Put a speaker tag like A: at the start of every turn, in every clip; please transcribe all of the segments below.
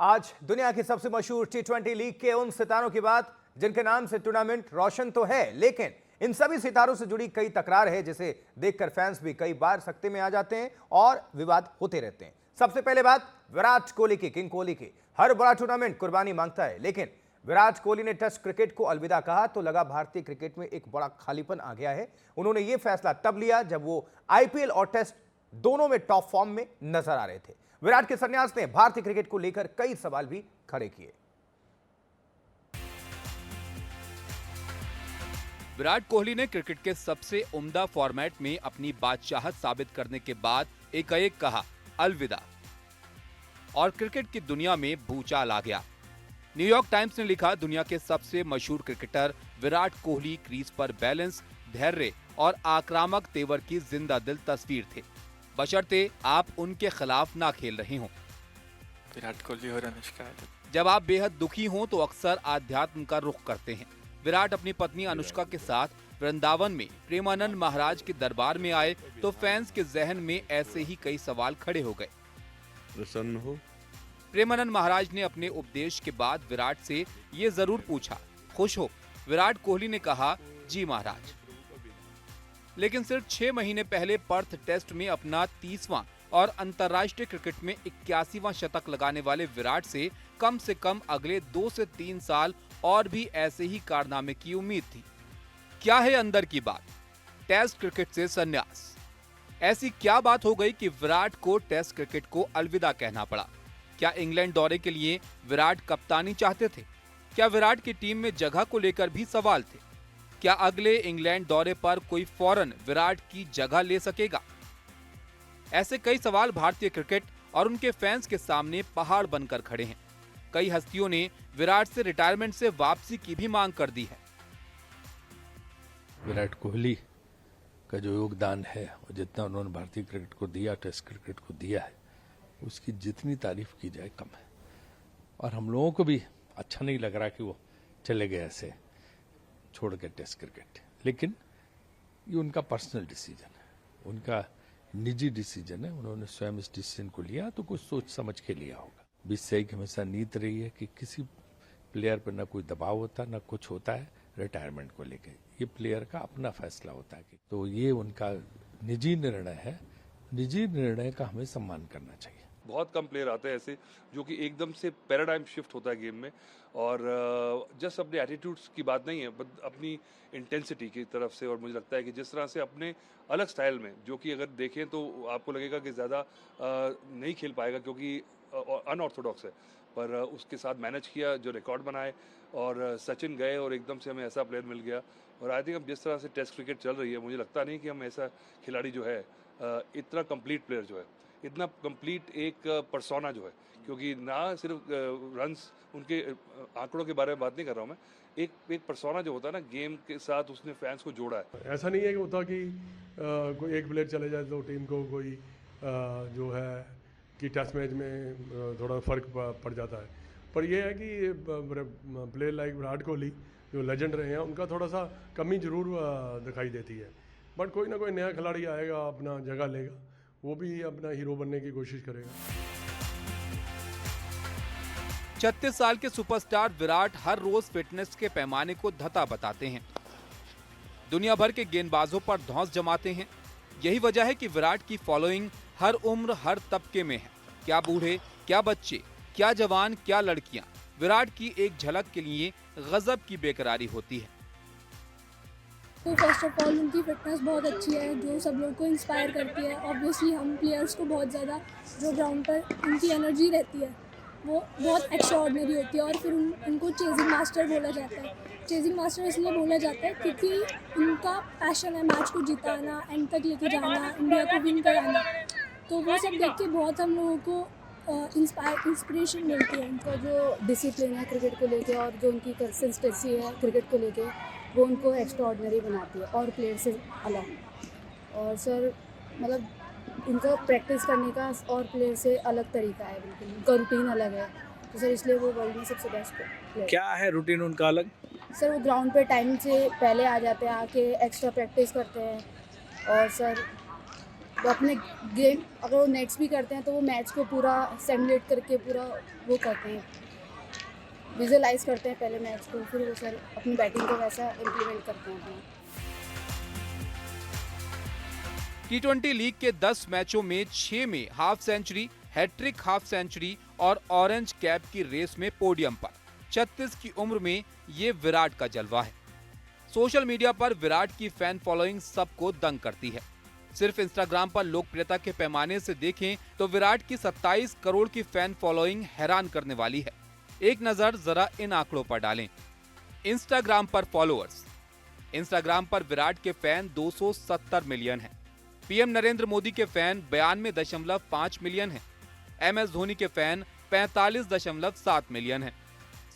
A: आज दुनिया की सबसे मशहूर टी20 लीग के उन सितारों की बात जिनके नाम से टूर्नामेंट रोशन तो है, लेकिन इन सभी सितारों से जुड़ी कई तकरार है जिसे देखकर फैंस भी कई बार सकते में आ जाते हैं और विवाद होते रहते हैं। सबसे पहले बात विराट कोहली की, किंग कोहली की। हर बड़ा टूर्नामेंट कुर्बानी मांगता है, लेकिन विराट कोहली ने टेस्ट क्रिकेट को अलविदा कहा तो लगा भारतीय क्रिकेट में एक बड़ा खालीपन आ गया है। उन्होंने यह फैसला तब लिया जब वो आईपीएल और टेस्ट दोनों में टॉप फॉर्म में नजर आ रहे थे। विराट के संन्यास ने भारतीय क्रिकेट को लेकर कई सवाल भी खड़े किए।
B: विराट कोहली ने क्रिकेट के सबसे उम्दा फॉर्मेट में अपनी बादशाहत साबित करने के बाद एकाएक कहा अलविदा और क्रिकेट की दुनिया में भूचाल आ गया। न्यूयॉर्क टाइम्स ने लिखा, दुनिया के सबसे मशहूर क्रिकेटर विराट कोहली क्रीज पर बैलेंस, धैर्य और आक्रामक तेवर की जिंदा दिल तस्वीर थे, बशर्ते आप उनके खिलाफ ना खेल रहे हों।
C: विराट कोहली और अनुष्का।
B: जब आप बेहद दुखी हों तो अक्सर आध्यात्म का रुख करते हैं। विराट अपनी पत्नी अनुष्का के साथ वृंदावन में प्रेमानंद महाराज के दरबार में आए तो फैंस के जहन में ऐसे ही कई सवाल खड़े हो गए।
D: प्रसन्न हो?
B: प्रेमानंद महाराज ने अपने उपदेश के बाद विराट से ये जरूर पूछा, खुश हो? विराट कोहली ने कहा, जी महाराज। लेकिन सिर्फ 6 महीने पहले पर्थ टेस्ट में अपना 30वां और अंतर्राष्ट्रीय क्रिकेट में 81वां शतक लगाने वाले विराट से कम अगले 2 से 3 साल और भी ऐसे ही कारनामे की उम्मीद थी। क्या है अंदर की बात? टेस्ट क्रिकेट से संन्यास। ऐसी क्या बात हो गई कि विराट को टेस्ट क्रिकेट को अलविदा कहना पड़ा? क्या इंग्लैंड दौरे के लिए विराट कप्तानी चाहते थे? क्या विराट की टीम में जगह को लेकर भी सवाल थे? क्या अगले इंग्लैंड दौरे पर कोई फौरन विराट की जगह ले सकेगा? ऐसे कई सवाल भारतीय क्रिकेट और उनके फैंस के सामने पहाड़ बनकर खड़े हैं। कई हस्तियों ने विराट से रिटायरमेंट से वापसी की भी मांग कर दी है।
E: विराट कोहली का जो योगदान है और जितना उन्होंने भारतीय क्रिकेट को दिया, टेस्ट क्रिकेट को दिया है, उसकी जितनी तारीफ की जाए कम है। और हम लोगों को भी अच्छा नहीं लग रहा कि वो चले गए ऐसे छोड़ के टेस्ट क्रिकेट। लेकिन ये उनका पर्सनल डिसीजन है, उनका निजी डिसीजन है। उन्होंने स्वयं इस डिसीजन को लिया तो कुछ सोच समझ के लिया होगा। 20 से एक हमेशा नीत रही है कि किसी प्लेयर पर ना कोई दबाव होता ना कुछ होता है रिटायरमेंट को लेकर। ये प्लेयर का अपना फैसला होता है। तो ये उनका निजी निर्णय है। निजी निर्णय का हमें सम्मान करना चाहिए।
D: बहुत कम प्लेयर आते हैं ऐसे जो कि एकदम से पैराडाइम शिफ्ट होता है गेम में, और जस्ट अपने एटीट्यूड्स की बात नहीं है, अपनी इंटेंसिटी की तरफ से। और मुझे लगता है कि जिस तरह से अपने अलग स्टाइल में, जो कि अगर देखें तो आपको लगेगा कि ज़्यादा नहीं खेल पाएगा क्योंकि अनऑर्थोडॉक्स है, पर उसके साथ मैनेज किया, जो रिकॉर्ड बनाए। और सचिन गए और एकदम से हमें ऐसा प्लेयर मिल गया। और आई थिंक अब जिस तरह से टेस्ट क्रिकेट चल रही है, मुझे लगता नहीं कि हम ऐसा खिलाड़ी जो है, इतना कंप्लीट प्लेयर जो है, इतना कंप्लीट एक पर्सोना जो है, क्योंकि ना सिर्फ रन्स, उनके आंकड़ों के बारे में बात नहीं कर रहा हूँ मैं, एक पर्सोना जो होता है ना गेम के साथ, उसने फैंस को जोड़ा है।
F: ऐसा नहीं है कि होता कि कोई एक प्लेयर चले जाए तो टीम को कोई जो है कि टेस्ट मैच में थोड़ा फर्क पड़ जाता है। पर यह है कि प्लेयर लाइक विराट कोहली जो लेजेंड रहे हैं, उनका थोड़ा सा कमी जरूर दिखाई देती है। बट कोई ना कोई नया खिलाड़ी आएगा, अपना जगह लेगा, वो भी अपना हीरो बनने की कोशिश करेगा।
B: 36 साल के सुपरस्टार विराट हर रोज फिटनेस के पैमाने को धता बताते हैं। दुनिया भर के गेंदबाजों पर धौंस जमाते हैं। यही वजह है कि विराट की फॉलोइंग हर उम्र, हर तबके में है। क्या बूढ़े, क्या बच्चे, क्या जवान, क्या लड़कियां, विराट की एक झलक के लिए गजब की बेकरारी होती है।
G: तो फर्स्ट ऑफ ऑल उनकी फिटनेस बहुत अच्छी है, जो सब लोग को इंस्पायर करती है। ऑब्वियसली हम प्लेयर्स को बहुत ज़्यादा, जो ग्राउंड पर उनकी एनर्जी रहती है वो बहुत एक्स्ट्राऑर्डिनरी होती है। और फिर उनको चेजिंग मास्टर बोला जाता है। चेजिंग मास्टर इसलिए बोला जाता है क्योंकि उनका पैशन है मैच को जिताना, एंड तक लेके जाना, इंडिया को विन कराना। तो वो सब देख के बहुत हम लोगों को इंस्पिरेशन मिलती है।
H: उनका जो डिसिप्लिन है क्रिकेट को लेके और जो उनकी कंसिस्टेंसी है क्रिकेट को लेके, वो उनको एक्स्ट्राऑर्डिनरी बनाती है और प्लेयर से अलग। और सर मतलब उनका प्रैक्टिस करने का और प्लेयर से अलग तरीका है, बिल्कुल उनका रूटीन अलग है। तो सर इसलिए वो वर्ल्ड में सबसे बेस्ट प्लेयर।
I: क्या है रूटीन उनका अलग?
H: सर वो ग्राउंड पे टाइम से पहले आ जाते हैं, आके एक्स्ट्रा प्रैक्टिस करते हैं। और सर वो अपने गेम अगर वो नेट्स भी करते हैं तो वो मैच को पूरा सिमुलेट करके पूरा वो करते हैं, विजुअलाइज करते हैं पहले मैच को, फिर वो सर अपनी बैटिंग को वैसा इम्प्लीमेंट करते हैं अपना।
B: T20 लीग के 10 मैचों में 6 में half century, hattrick half century और ऑरेंज कैप की रेस में पोडियम पर। 36 की उम्र में ये विराट का जलवा है। सोशल मीडिया पर विराट की फैन फॉलोइंग सबको दंग करती है। सिर्फ इंस्टाग्राम पर लोकप्रियता के पैमाने से देखें तो विराट की 27 करोड़ की फैन फॉलोइंग हैरान करने वाली है। एक नजर जरा इन आंकड़ों पर डालें। इंस्टाग्राम पर फॉलोअर्स, इंस्टाग्राम पर विराट के फैन 270 मिलियन हैं। पीएम नरेंद्र मोदी के फैन 92.5 मिलियन हैं। MS धोनी के फैन 45.7 मिलियन हैं।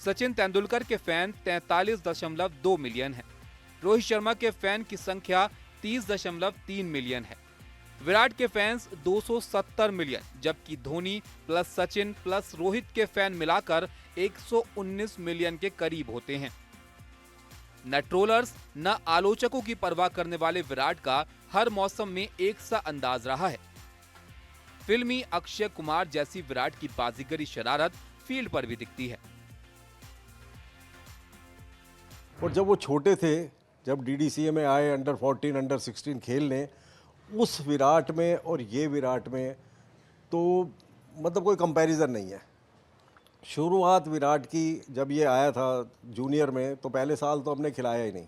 B: सचिन तेंदुलकर के फैन 43.2 मिलियन हैं। रोहित शर्मा के फैन की संख्या 30.3 मिलियन है। विराट के फैंस 270 मिलियन, जबकि धोनी प्लस सचिन प्लस रोहित के फैन मिलाकर 119 मिलियन के करीब होते हैं। न ट्रोलर्स न आलोचकों की परवाह करने वाले विराट का हर मौसम में एक सा अंदाज रहा है। फिल्मी अक्षय कुमार जैसी विराट की बाजीगरी शरारत फील्ड पर भी दिखती है।
I: और जब वो छोटे थे, जब DDCA में आए अंडर 14 अंडर 16 खेलने, उस विराट में और ये विराट में तो मतलब कोई कंपैरिजन नहीं है। शुरुआत विराट की जब ये आया था जूनियर में, तो पहले साल तो हमने खिलाया ही नहीं।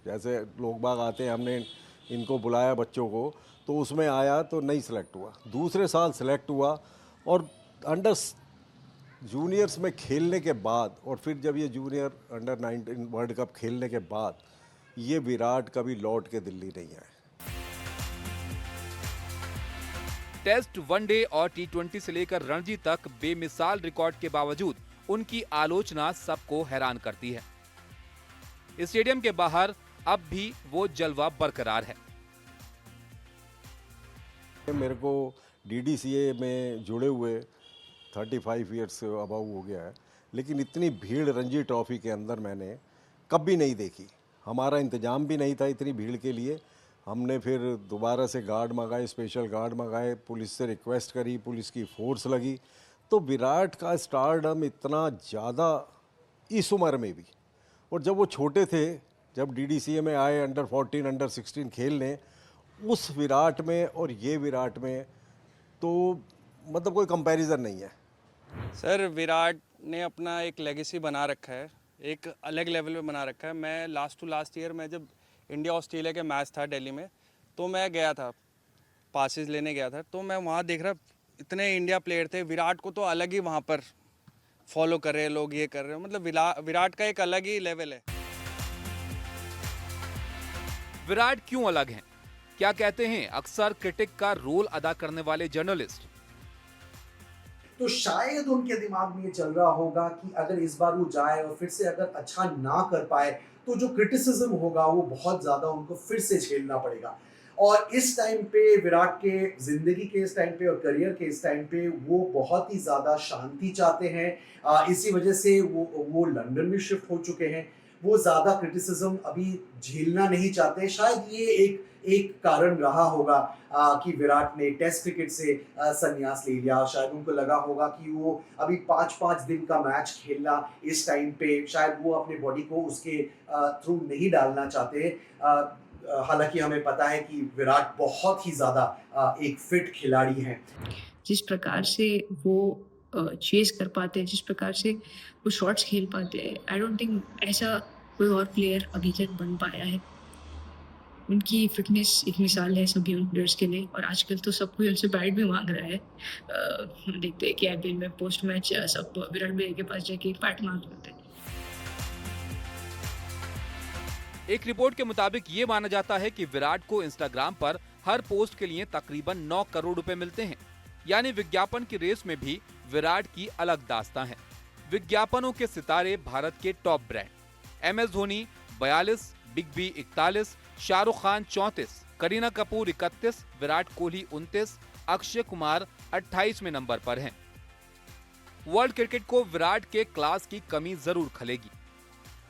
I: जैसे लोग बाग आते हैं, हमने इनको बुलाया बच्चों को, तो उसमें आया तो नहीं सिलेक्ट हुआ। दूसरे साल सिलेक्ट हुआ और अंडर जूनियर्स में खेलने के बाद, और फिर जब ये जूनियर अंडर 19 वर्ल्ड कप खेलने के बाद, ये विराट कभी लौट के दिल्ली नहीं आए।
B: टेस्ट, वनडे और T20 से लेकर रणजी तक बेमिसाल रिकॉर्ड के बावजूद उनकी आलोचना सबको हैरान करती है। स्टेडियम के बाहर अब भी वो जलवा बरकरार है।
I: मेरे को DDCA में जुड़े हुए 35 ईयर्स अबाउ हो गया है, लेकिन इतनी भीड़ रणजी ट्रॉफी के अंदर मैंने कभी नहीं देखी। हमारा इंतजाम भी नहीं था इतनी भीड़ के लिए। हमने फिर दोबारा से गार्ड मंगाए, स्पेशल गार्ड मंगाए, पुलिस से रिक्वेस्ट करी, पुलिस की फोर्स लगी। तो विराट का स्टारडम इतना ज़्यादा इस उम्र में भी, और जब वो छोटे थे, जब DDCA में आए अंडर 14 अंडर 16 खेलने, उस विराट में और ये विराट में तो मतलब कोई कंपैरिजन नहीं है।
C: सर विराट ने अपना एक लेगेसी बना रखा है, एक अलग लेवल पे बना रखा है। मैं लास्ट टू लास्ट ईयर में जब इंडिया ऑस्ट्रेलिया के मैच था दिल्ली में, तो मैं गया था, पासेस लेने गया था, तो मैं वहाँ देख रहा इतने इंडिया प्लेयर थे। विराट को तो अलग ही वहाँ पर फॉलो कर रहे हैं लोग, ये कर रहे हैं, मतलब विराट का एक अलग ही लेवल है।
B: विराट क्यों अलग हैं? क्या कहते हैं अक्सर क्रिटिक का रोल अदा करने वाले जर्नलिस्ट?
J: तो शायद उनके दिमाग में ये चल रहा होगा कि अगर इस बार वो जाए और फिर से अगर अच्छा ना कर पाए तो जो क्रिटिसिज्म होगा वो बहुत ज़्यादा उनको फिर से झेलना पड़ेगा। और इस टाइम पे विराट के ज़िंदगी के इस टाइम पे और करियर के इस टाइम पे वो बहुत ही ज़्यादा शांति चाहते हैं। इसी वजह से वो लंदन में शिफ्ट हो चुके हैं। वो ज़्यादा क्रिटिसिज्म अभी झेलना नहीं चाहते। शायद ये एक कारण रहा होगा कि विराट ने टेस्ट क्रिकेट से संन्यास ले लिया। शायद उनको लगा होगा कि वो अभी 5-5 दिन का मैच खेलना इस टाइम पे, शायद वो अपने बॉडी को उसके थ्रू नहीं डालना चाहते। हालांकि हमें पता है कि विराट बहुत ही ज़्यादा एक फिट खिलाड़ी हैं।
K: जिस प्रकार से वो चेस कर पाते हैं, जिस प्रकार से वो शॉट्स खेल पाते हैं, आई डोंट थिंक ऐसा कोई और प्लेयर अभी तक बन पाया है। उनकी फिटनेस एक मिसाल है सभी उन प्लेयर्स के लिए, और आजकल तो सब कोई उनसे बैट भी मांग रहा है। देखते हैं कि IPL में पोस्ट मैच सब विराट भैया के पास जाके बैट मांग लेते हैं।
B: एक रिपोर्ट के मुताबिक ये माना जाता है कि विराट को इंस्टाग्राम पर हर पोस्ट के लिए तकरीबन 9 करोड़ रुपए मिलते हैं। यानी विज्ञापन की रेस में भी विराट की अलग दास्तां है। विज्ञापनों के सितारे भारत के top brand, MS Dhoni 42, big B 41, Shahrukh Khan 34, Kareena Kapoor 31, Virat Kohli 29, Akshay Kumar 28वें नंबर पर हैं। वर्ल्ड क्रिकेट को विराट के क्लास की कमी जरूर खलेगी।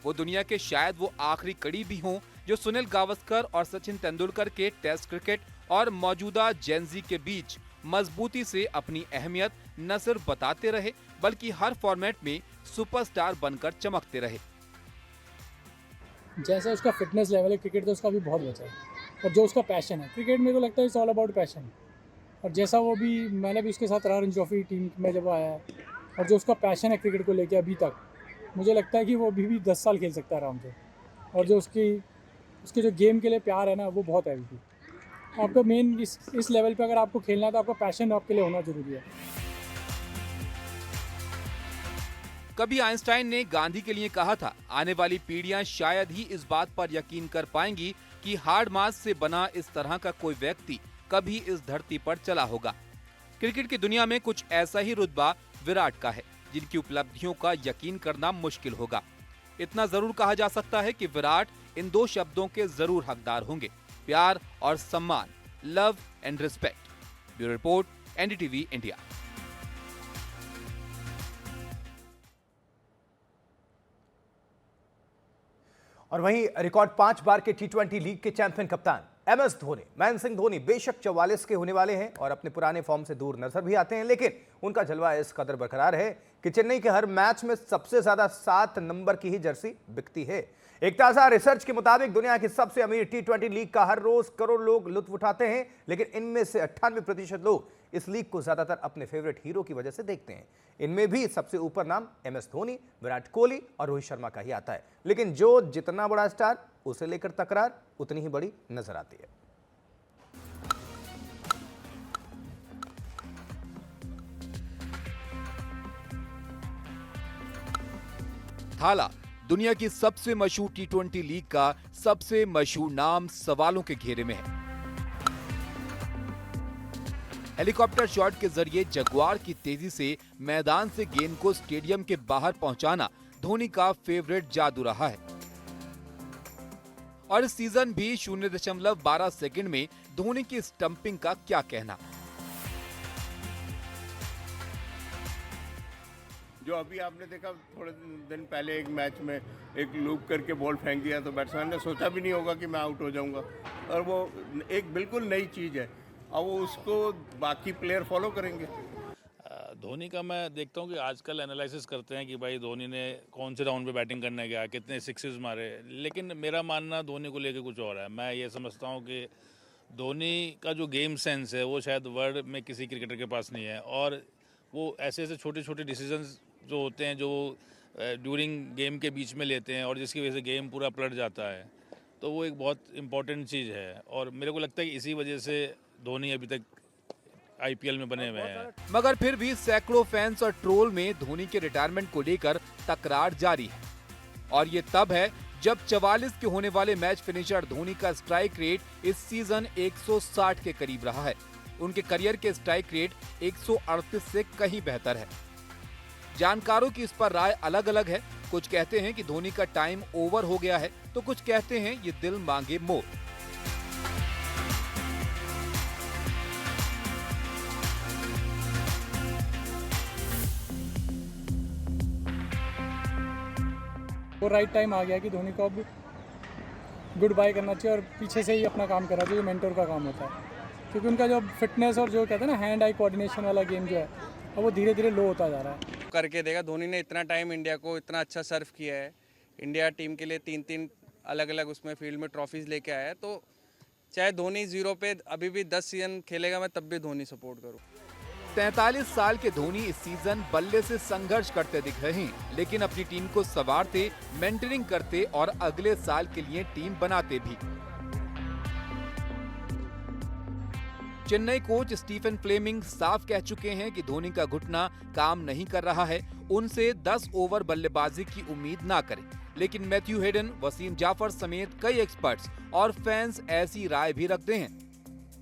B: वो दुनिया के शायद वो आखिरी कड़ी भी हों जो सुनील गावस्कर और सचिन तेंदुलकर के टेस्ट क्रिकेट और मौजूदा जेनजी के बीच मजबूती से अपनी अहमियत न सिर्फ बताते रहे बल्कि हर फॉर्मेट में सुपरस्टार बनकर चमकते रहे।
L: जैसा उसका फिटनेस लेवल है क्रिकेट तो उसका भी बहुत बचा है, और जो उसका पैशन है क्रिकेट मेरे को लगता है इट्स ऑल अबाउट पैशन। और जैसा वो भी, मैंने भी उसके साथ रणजी ट्रॉफी टीम में जब आया है, और जो उसका पैशन है क्रिकेट को लेके अभी तक, मुझे लगता है कि वो अभी भी 10 साल खेल सकता है आराम से। और जो उसके जो गेम के लिए प्यार है ना, वो बहुत है अभी भी। आपको मेन इस लेवल पे अगर आपको खेलना है तो आपका पैशन आपके लिए होना जरूरी है।
B: कभी आइंस्टाइन ने गांधी के लिए कहा था, आने वाली पीढ़ियां शायद ही इस बात पर यकीन कर पाएंगी कि हार्ड मास से बना इस तरह का कोई व्यक्ति कभी इस धरती पर चला होगा। क्रिकेट की दुनिया में कुछ ऐसा ही रुतबा विराट का है, जिनकी उपलब्धियों का यकीन करना मुश्किल होगा। इतना जरूर कहा जा सकता है कि विराट इन 2 शब्दों के जरूर हकदार होंगे, प्यार और सम्मान, love and respect. Bureau report, NDTV India.
A: और वहीं रिकॉर्ड 5 बार के T20 लीग के चैंपियन कप्तान MS धोनी, महेंद्र सिंह धोनी बेशक 44 के होने वाले हैं और अपने पुराने फॉर्म से दूर नजर भी आते हैं, लेकिन उनका जलवा इस कदर बरकरार है कि चेन्नई के हर मैच में सबसे ज्यादा 7 नंबर की ही जर्सी बिकती है। एक ताजा रिसर्च के मुताबिक दुनिया की सबसे अमीर T20 लीग का हर रोज करोड़ लोग लुत्फ उठाते हैं, लेकिन इनमें से 98% लोग इस लीग को ज्यादातर अपने फेवरेट हीरो की वजह से देखते हैं। इनमें भी सबसे ऊपर नाम MS धोनी, विराट कोहली और रोहित शर्मा का ही आता है, लेकिन जो जितना बड़ा स्टार उसे लेकर तकरार उतनी ही बड़ी नजर आती है।
B: थाला दुनिया की सबसे मशहूर T20 लीग का सबसे मशहूर नाम सवालों के घेरे में है। हेलीकॉप्टर शॉट के जरिए जगुआर की तेजी से मैदान से गेंद को स्टेडियम के बाहर पहुंचाना धोनी का फेवरेट जादू रहा है। और इस सीजन भी 0.12 सेकंड में धोनी की स्टंपिंग का क्या कहना।
M: जो अभी आपने देखा थोड़े दिन पहले एक मैच में एक लूप करके बॉल फेंक दिया तो बैट्समैन ने सोचा भी नहीं होगा कि मैं आउट हो जाऊंगा, और वो एक बिल्कुल नई चीज़ है और वो उसको बाकी प्लेयर फॉलो करेंगे।
E: धोनी का मैं देखता हूँ कि आजकल एनालिसिस करते हैं कि भाई धोनी ने कौन से राउंड पे बैटिंग करने गया, कितने सिक्सेस मारे, लेकिन मेरा मानना धोनी को लेकर कुछ और है। मैं ये समझता हूँ कि धोनी का जो गेम सेंस है वो शायद वर्ल्ड में किसी क्रिकेटर के पास नहीं है, और वो ऐसे ऐसे छोटे छोटे डिसीजंस जो होते हैं जो ड्यूरिंग गेम के बीच में लेते हैं और जिसकी वजह से गेम पूरा पलट जाता है, तो वो एक बहुत इंपॉर्टेंट चीज़ है। और मेरे को लगता है कि इसी वजह से धोनी अभी तक IPL में बने हुए हैं।
B: मगर फिर भी सैकड़ों फैंस और ट्रोल में धोनी के रिटायरमेंट को लेकर तकरार जारी है, और ये तब है जब 44 के होने वाले मैच फिनिशर धोनी का स्ट्राइक रेट इस सीजन 160 के करीब रहा है। उनके करियर के स्ट्राइक रेट 138 से कहीं बेहतर है। जानकारों की इस पर राय अलग अलग है। कुछ कहते हैं कि धोनी का टाइम ओवर हो गया है, तो कुछ कहते हैं ये दिल मांगे मोर।
L: वो राइट टाइम आ गया कि धोनी को अब गुड बाय करना चाहिए और पीछे से ही अपना काम करना चाहिए, मेंटर का काम होता है। क्योंकि उनका जो फिटनेस और जो कहते हैं ना हैंड आई कोऑर्डिनेशन वाला गेम जो है, अब वो धीरे धीरे लो होता जा रहा है।
C: करके देगा। धोनी ने इतना टाइम इंडिया को इतना अच्छा सर्व किया है, इंडिया टीम के लिए 3-3 अलग अलग उसमें फील्ड में ट्रॉफीज लेके आया है, तो चाहे धोनी 0 पे अभी भी 10 सीजन खेलेगा, मैं तब भी धोनी सपोर्ट करूँ।
B: 43 साल के धोनी इस सीजन बल्ले से संघर्ष करते दिख रहे हैं, लेकिन अपनी टीम को संवारते, मेंटरिंग करते और अगले साल के लिए टीम बनाते भी। चेन्नई कोच स्टीफन फ्लेमिंग साफ कह चुके हैं कि धोनी का घुटना काम नहीं कर रहा है, उनसे 10 ओवर बल्लेबाजी की उम्मीद ना करें। लेकिन मैथ्यू हेडन, वसीम जाफर समेत कई एक्सपर्ट्स और फैंस ऐसी राय भी रखते हैं।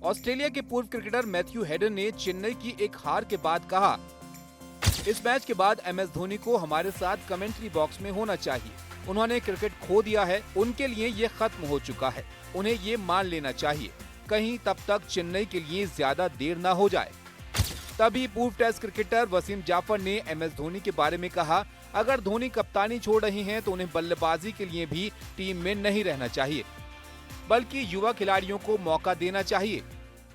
B: ऑस्ट्रेलिया के पूर्व क्रिकेटर मैथ्यू हेडन ने चेन्नई की एक हार के बाद कहा, इस मैच के बाद MS धोनी को हमारे साथ कमेंट्री बॉक्स में होना चाहिए। उन्होंने क्रिकेट खो दिया है, उनके लिए ये खत्म हो चुका है, उन्हें ये मान लेना चाहिए, कहीं तब तक चेन्नई के लिए ज्यादा देर ना हो जाए। तभी पूर्व टेस्ट क्रिकेटर वसीम जाफर ने MS धोनी के बारे में कहा, अगर धोनी कप्तानी छोड़ रहे हैं तो उन्हें बल्लेबाजी के लिए भी टीम में नहीं रहना चाहिए, बल्कि युवा खिलाड़ियों को मौका देना चाहिए।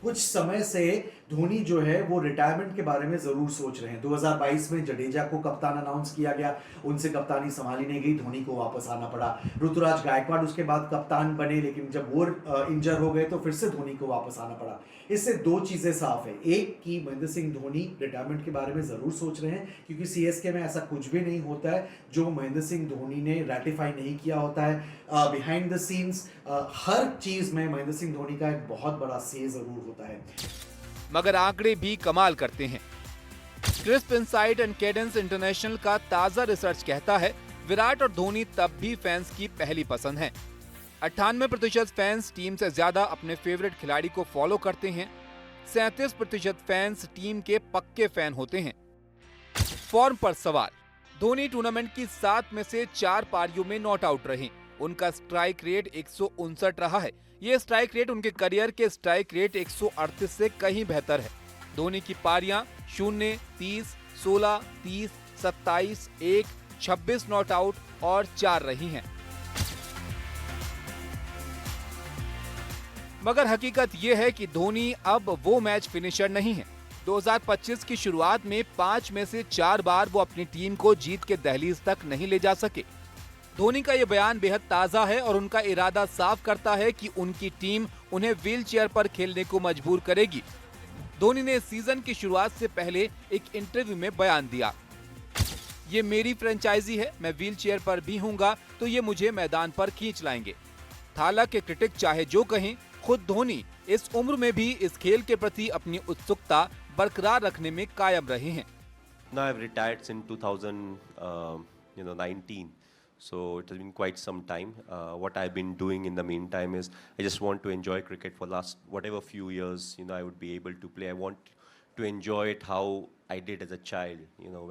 J: कुछ समय से धोनी जो है वो रिटायरमेंट के बारे में जरूर सोच रहे हैं। 2022 में जडेजा को कप्तान अनाउंस किया गया, उनसे कप्तानी संभाली नहीं गई, धोनी को वापस आना पड़ा। ऋतुराज गायकवाड़ उसके बाद कप्तान बने, लेकिन जब वो इंजर हो गए तो फिर से धोनी को वापस आना पड़ा। इससे दो चीजें साफ है, एक कि महेंद्र सिंह धोनी रिटायरमेंट के बारे में जरूर सोच रहे हैं, क्योंकि सीएसके में ऐसा कुछ भी नहीं होता है जो महेंद्र सिंह धोनी ने रैटिफाई नहीं किया होता है। बिहाइंड द सीन्स हर चीज में महेंद्र सिंह धोनी का एक बहुत बड़ा से जरूर होता है।
B: मगर आंकड़े भी कमाल करते हैं। Crisp insight and Cadence international का ताजा रिसर्च कहता है विराट और धोनी तब भी फैंस की पहली पसंद हैं। 98% फैंस टीम से ज्यादा अपने फेवरेट खिलाड़ी को फॉलो करते हैं। 37% फैंस टीम के पक्के फैन होते हैं। फॉर्म पर सवाल, धोनी टूर्नामेंट की 7 में से 4 पारियों में नॉट आउट रहे। उनका स्ट्राइक रेट 159 रहा है। ये स्ट्राइक रेट उनके करियर के स्ट्राइक रेट 138 से कहीं बेहतर है। धोनी की पारियां 0, 30, 16, 30, 27, 1, 26 नॉट आउट और 4 रही हैं। मगर हकीकत यह है कि धोनी अब वो मैच फिनिशर नहीं है। 2025 की शुरुआत में 5 में से 4 बार वो अपनी टीम को जीत के दहलीज तक नहीं ले जा सके। धोनी का ये बयान बेहद ताजा है और उनका इरादा साफ करता है कि उनकी टीम उन्हें व्हीलचेयर पर खेलने को मजबूर करेगी। धोनी ने सीजन की शुरुआत से पहले एक इंटरव्यू में बयान दिया, ये मेरी फ्रेंचाइजी है, मैं व्हीलचेयर पर भी हूँगा तो ये मुझे मैदान पर खींच लाएंगे। हालांकि क्रिटिक चाहे जो कहें, खुद धोनी इस उम्र में भी इस खेल के प्रति अपनी उत्सुकता बरकरार रखने में कायम रहे हैं।
N: Now I've retired since 2019, so it has been quite some time. What I've been doing in the meantime is I just want to enjoy cricket for last whatever few years I would be able to play. I want to enjoy it how I did as a child.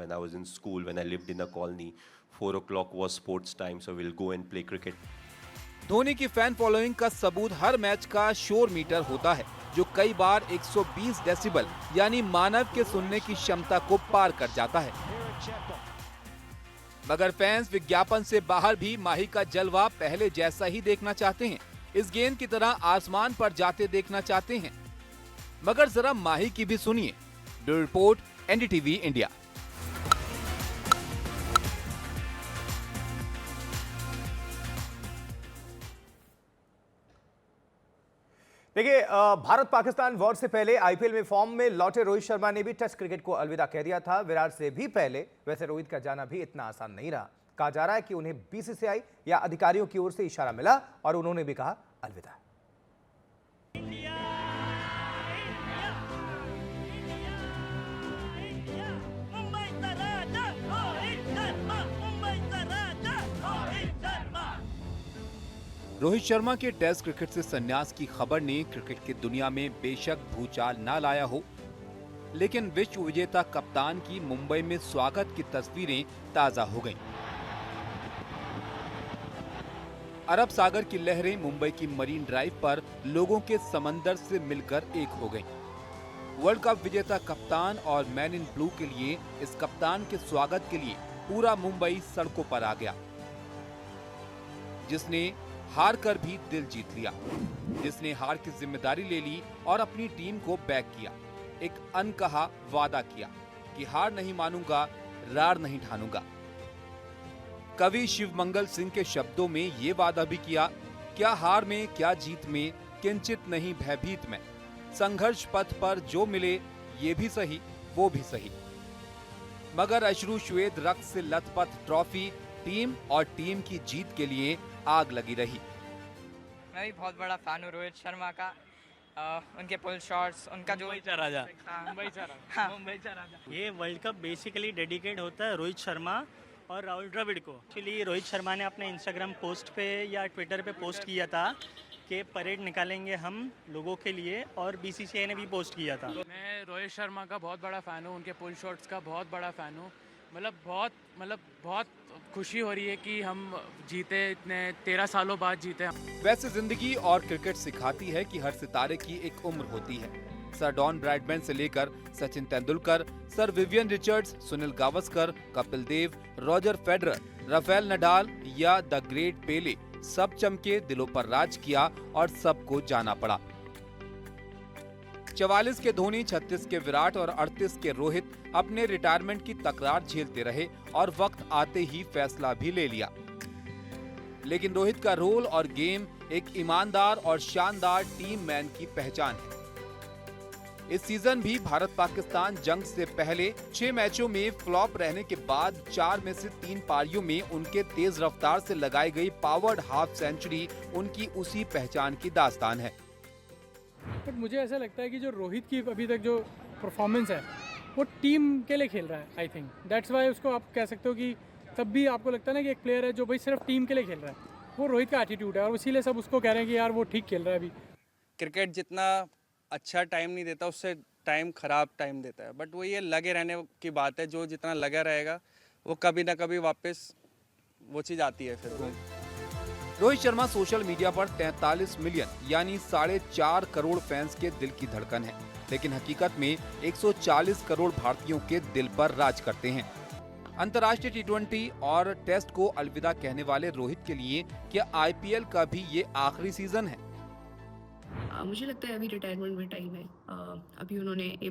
N: When I was in school, when I lived in a colony, 4 o'clock was sports time, so we'll go and play cricket.
B: Dhoni की fan following का सबूत हर match का शोर metre होता है, जो कई बार 120 decibel यानी मानव के सुनने की क्षमता को पार कर जाता है। मगर फैंस विज्ञापन से बाहर भी माही का जलवा पहले जैसा ही देखना चाहते हैं। इस गेंद की तरह आसमान पर जाते देखना चाहते हैं। मगर जरा माही की भी सुनिए। Bureau report, NDTV India.
A: देखिए, भारत पाकिस्तान वॉर से पहले आईपीएल में फॉर्म में लौटे रोहित शर्मा ने भी टेस्ट क्रिकेट को अलविदा कह दिया था। विराट से भी पहले वैसे रोहित का जाना भी इतना आसान नहीं रहा। कहा जा रहा है कि उन्हें बीसीसीआई या अधिकारियों की ओर से इशारा मिला और उन्होंने भी कहा अलविदा।
B: रोहित शर्मा के टेस्ट क्रिकेट से संन्यास की खबर ने क्रिकेट की दुनिया में बेशक भूचाल ना लाया हो, लेकिन विश्व विजेता कप्तान की मुंबई में स्वागत की तस्वीरें ताजा हो गईं। अरब सागर की लहरें मुंबई की मरीन ड्राइव पर लोगों के समंदर से मिलकर एक हो गईं। वर्ल्ड कप विजेता कप्तान और मैन इन ब्लू के लिए इस कप्तान के स्वागत के लिए पूरा मुंबई सड़कों पर आ गया, जिसने हार कर भी दिल जीत लिया, जिसने हार की जिम्मेदारी ले ली और अपनी टीम को बैक किया। एक अनकहा वादा किया कि हार नहीं मानूंगा, रार नहीं ठानूंगा। कवि शिवमंगल सिंह के शब्दों में ये वादा भी किया, क्या हार में क्या जीत में, किंचित नहीं भयभीत में, संघर्ष पथ पर जो मिले ये भी सही वो भी सही। मगर अश्रु श्वेत रक्त से लथपथ ट्रॉफी टीम और टीम की जीत के लिए आग लगी रही।
O: मैं भी बहुत बड़ा फैन हूँ रोहित शर्मा का। उनके पुल शॉट्स, उनका जो
P: मुंबई चा राजा। ये वर्ल्ड कप बेसिकली डेडिकेट होता है रोहित शर्मा और राहुल द्रविड़ को। एक्चुअली रोहित शर्मा ने अपने इंस्टाग्राम पोस्ट पे या ट्विटर पे पोस्ट किया था कि परेड निकालेंगे हम लोगों के लिए, और बीसीसीआई ने भी पोस्ट किया था।
Q: मैं रोहित शर्मा का बहुत बड़ा फ़ैन हूँ, उनके पुल शॉट्स का बहुत बड़ा फ़ैन हूँ। बहुत खुशी हो रही है कि हम जीते, इतने 13 सालों बाद जीते।
B: वैसे जिंदगी और क्रिकेट सिखाती है कि हर सितारे की एक उम्र होती है। सर डॉन ब्रैडमैन से लेकर Sachin Tendulkar, sir Vivian Richards, Sunil Gavaskar, Kapil Dev, Roger Federer, Rafael Nadal या द ग्रेट पेले, सब चमके, दिलों पर राज किया और सबको जाना पड़ा। 44 के धोनी, 36 के विराट और 38 के रोहित अपने रिटायरमेंट की तकरार झेलते रहे और वक्त आते ही फैसला भी ले लिया। लेकिन रोहित का रोल और गेम एक ईमानदार और शानदार टीम मैन की पहचान है। इस सीजन भी भारत पाकिस्तान जंग से पहले 6 मैचों में फ्लॉप रहने के बाद 4 में से 3 पारियों में उनके तेज रफ्तार से लगाई गई पावर्ड हाफ सेंचुरी उनकी उसी पहचान की दास्तान है।
L: बट मुझे ऐसा लगता है कि जो रोहित की अभी तक जो परफॉर्मेंस है वो टीम के लिए खेल रहा है। आई थिंक दैट्स वाई उसको आप कह सकते हो कि तब भी आपको लगता है ना कि एक प्लेयर है जो भाई सिर्फ टीम के लिए खेल रहा है, वो रोहित का एटीट्यूड है और इसीलिए सब उसको कह रहे हैं कि यार वो ठीक खेल रहा है। अभी
C: क्रिकेट जितना अच्छा टाइम नहीं देता, उससे टाइम खराब टाइम देता है, बट वो ये लगे रहने की बात है। जो जितना लगा रहेगा वो कभी ना कभी वापस वो चीज़ आती है फिर।
B: रोहित शर्मा सोशल मीडिया पर 43 मिलियन यानी 4.5 करोड़ फैंस के दिल की धड़कन है, लेकिन हकीकत में 140 करोड़ भारतीयों के दिल पर राज करते हैं। अंतर्राष्ट्रीय T20 और टेस्ट को अलविदा कहने वाले रोहित के लिए क्या IPL का भी ये आखिरी सीजन है?
K: मुझे लगता है अभी रिटायरमेंट में टाइम है। अभी उन्होंने A+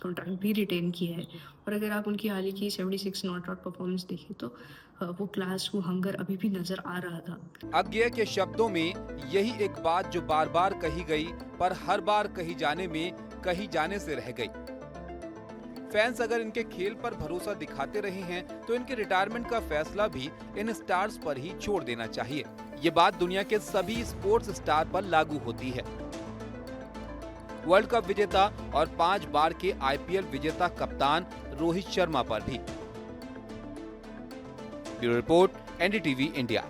K: कॉन्ट्रैक्ट भी रिटेन किया है और अगर आप उनकी हाल ही की 76 नॉट आउट परफॉर्मेंस देखें तो वो क्लास, वो हंगर अभी भी नजर आ रहा था।
B: अज्ञेय के शब्दों में यही एक बात जो बार बार कही गई पर हर बार कही जाने में कही जाने से रह गई। फैंस अगर इनके खेल पर भरोसा दिखाते रहे हैं तो इनके रिटायरमेंट का फैसला भी इन स्टार्स पर ही छोड़ देना चाहिए। ये बात दुनिया के सभी स्पोर्ट्स स्टार पर लागू होती है। वर्ल्ड कप विजेता और 5 बार के IPL विजेता कप्तान रोहित शर्मा पर भी। Bureau report, NDTV India.